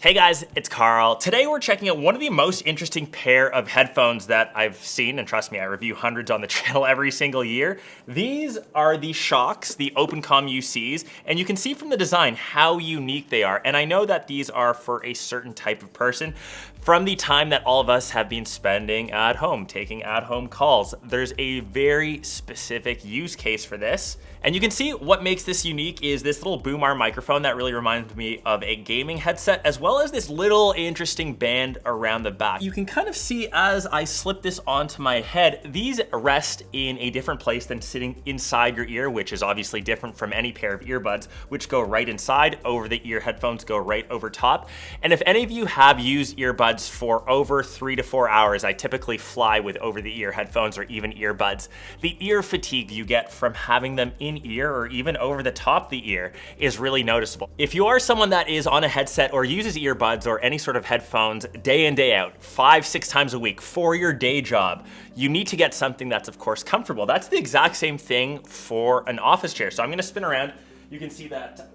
Hey guys, it's Karl. Today we're checking out one of the most interesting pair of headphones that I've seen, and trust me, I review hundreds on the channel every single year. These are the Shokz, the OpenComm UCs, and you can see from the design how unique they are. And I know that these are for a certain type of person. From the time that all of us have been spending at home, taking at-home calls, there's a very specific use case for this. And you can see what makes this unique is this little boom arm microphone that really reminds me of a gaming headset, as well as this little interesting band around the back. You can kind of see as I slip this onto my head, these rest in a different place than sitting inside your ear, which is obviously different from any pair of earbuds, which go right inside. Over the ear headphones go right over top. And if any of you have used earbuds for over 3 to 4 hours, I typically fly with over the ear headphones or even earbuds. The ear fatigue you get from having them in ear or even over the top of the ear is really noticeable. If you are someone that is on a headset or uses earbuds or any sort of headphones day in, day out, 5-6 times a week for your day job, you need to get something that's of course comfortable. That's the exact same thing for an office chair. So I'm gonna spin around. You can see that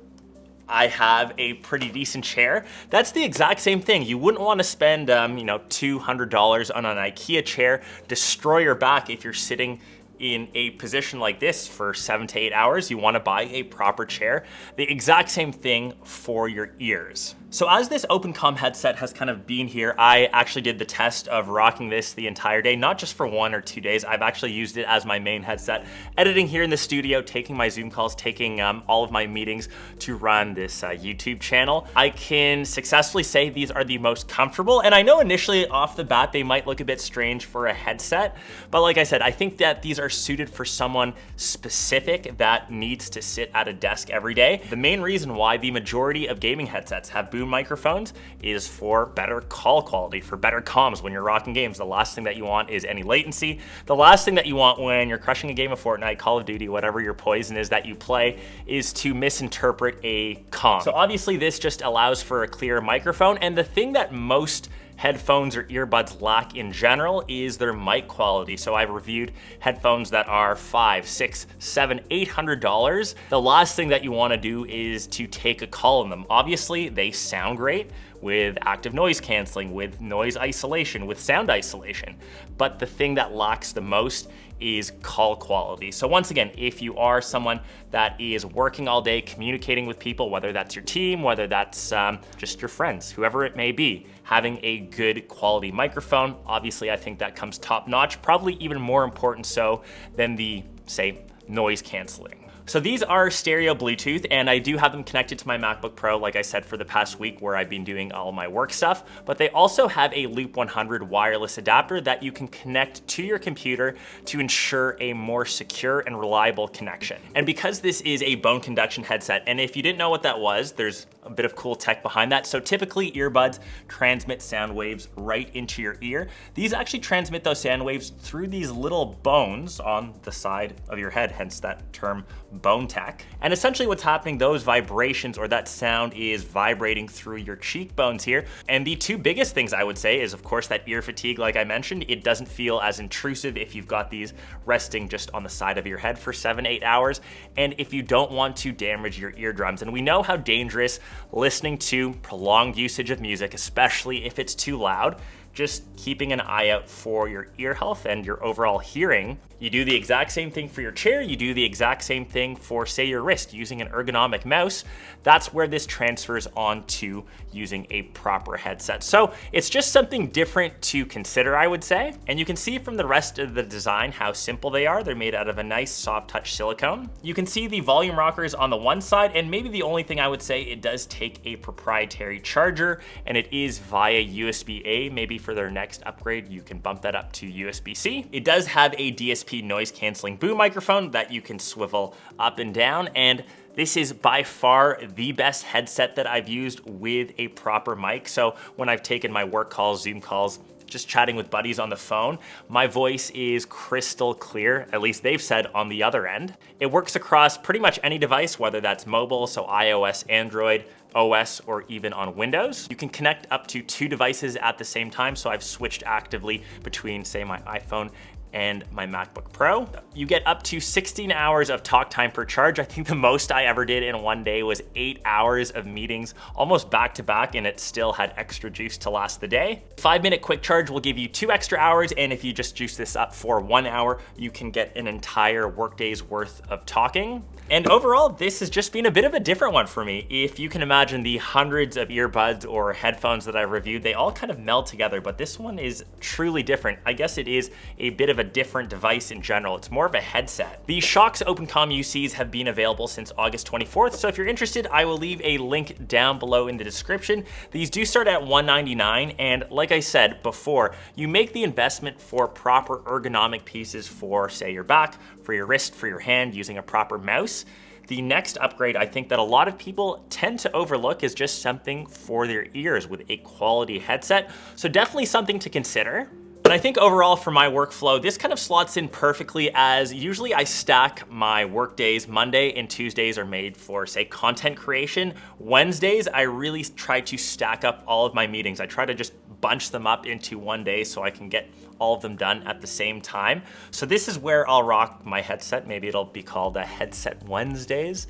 I have a pretty decent chair. That's the exact same thing. You wouldn't want to spend, $200 on an IKEA chair, destroy your back if you're sitting in a position like this for 7 to 8 hours. You want to buy a proper chair. The exact same thing for your ears. So as this OpenComm headset has kind of been here, I actually did the test of rocking this the entire day, not just for 1 or 2 days. I've actually used it as my main headset, editing here in the studio, taking my Zoom calls, taking all of my meetings to run this YouTube channel. I can successfully say these are the most comfortable, and I know initially off the bat they might look a bit strange for a headset, but like I said, I think that these are suited for someone specific that needs to sit at a desk every day. The main reason why the majority of gaming headsets have boom microphones is for better call quality, for better comms when you're rocking games. The last thing that you want is any latency. The last thing that you want when you're crushing a game of Fortnite, Call of Duty, whatever your poison is that you play, is to misinterpret a comm. So obviously this just allows for a clear microphone, and the thing that most headphones or earbuds lack in general is their mic quality. So I've reviewed headphones that are $500, $600, $700, $800. The last thing that you want to do is to take a call on them. Obviously they sound great with active noise canceling, with noise isolation, with sound isolation. But the thing that lacks the most is call quality. So once again, if you are someone that is working all day, communicating with people, whether that's your team, whether that's just your friends, whoever it may be, having a good quality microphone, obviously I think that comes top notch, probably even more important so than the, say, noise canceling. So these are stereo Bluetooth, and I do have them connected to my MacBook Pro, like I said, for the past week where I've been doing all my work stuff, but they also have a Loop 100 wireless adapter that you can connect to your computer to ensure a more secure and reliable connection. And because this is a bone conduction headset, and if you didn't know what that was, there's a bit of cool tech behind that. So typically earbuds transmit sound waves right into your ear. These actually transmit those sound waves through these little bones on the side of your head, hence that term bone tech. And essentially what's happening, those vibrations or that sound is vibrating through your cheekbones here. And the two biggest things I would say is of course that ear fatigue, like I mentioned. It doesn't feel as intrusive if you've got these resting just on the side of your head for 7-8 hours. And if you don't want to damage your eardrums, and we know how dangerous listening to prolonged usage of music, especially if it's too loud, just keeping an eye out for your ear health and your overall hearing. You do the exact same thing for your chair, you do the exact same thing for, say, your wrist using an ergonomic mouse. That's where this transfers on to using a proper headset. So it's just something different to consider, I would say. And you can see from the rest of the design how simple they are. They're made out of a nice soft touch silicone. You can see the volume rockers on the one side, and maybe the only thing I would say, it does take a proprietary charger, and it is via USB-A. Maybe for their next upgrade, you can bump that up to USB-C. It does have a DSP noise canceling boom microphone that you can swivel up and down, and this is by far the best headset that I've used with a proper mic. So when I've taken my work calls, Zoom calls, just chatting with buddies on the phone, my voice is crystal clear, at least they've said on the other end. It works across pretty much any device, whether that's mobile, so iOS, Android, OS, or even on Windows. You can connect up to 2 devices at the same time, so I've switched actively between, say, my iPhone and my MacBook Pro. You get up to 16 hours of talk time per charge. I think the most I ever did in one day was 8 hours of meetings, almost back to back, and it still had extra juice to last the day. 5-minute quick charge will give you 2 extra hours, and if you just juice this up for 1 hour, you can get an entire workday's worth of talking. And overall, this has just been a bit of a different one for me. If you can imagine the hundreds of earbuds or headphones that I've reviewed, they all kind of meld together, but this one is truly different. I guess it is a bit of a different device in general. It's more of a headset. The Shokz OpenComm UCs have been available since August 24th, so if you're interested, I will leave a link down below in the description. These do start at $199, and like I said before, you make the investment for proper ergonomic pieces for, say, your back, for your wrist, for your hand, using a proper mouse. The next upgrade I think that a lot of people tend to overlook is just something for their ears with a quality headset. So definitely something to consider. And I think overall for my workflow, this kind of slots in perfectly, as usually I stack my work days. Monday and Tuesdays are made for, say, content creation. Wednesdays, I really try to stack up all of my meetings. I try to just bunch them up into one day so I can get all of them done at the same time. So this is where I'll rock my headset. Maybe it'll be called a Headset Wednesdays,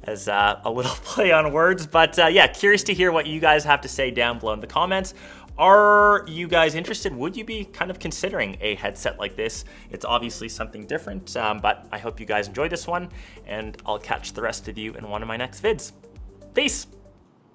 as a little play on words. But yeah, curious to hear what you guys have to say down below in the comments. Are you guys interested? Would you be kind of considering a headset like this? It's obviously something different, but I hope you guys enjoyed this one, and I'll catch the rest of you in one of my next vids. Peace.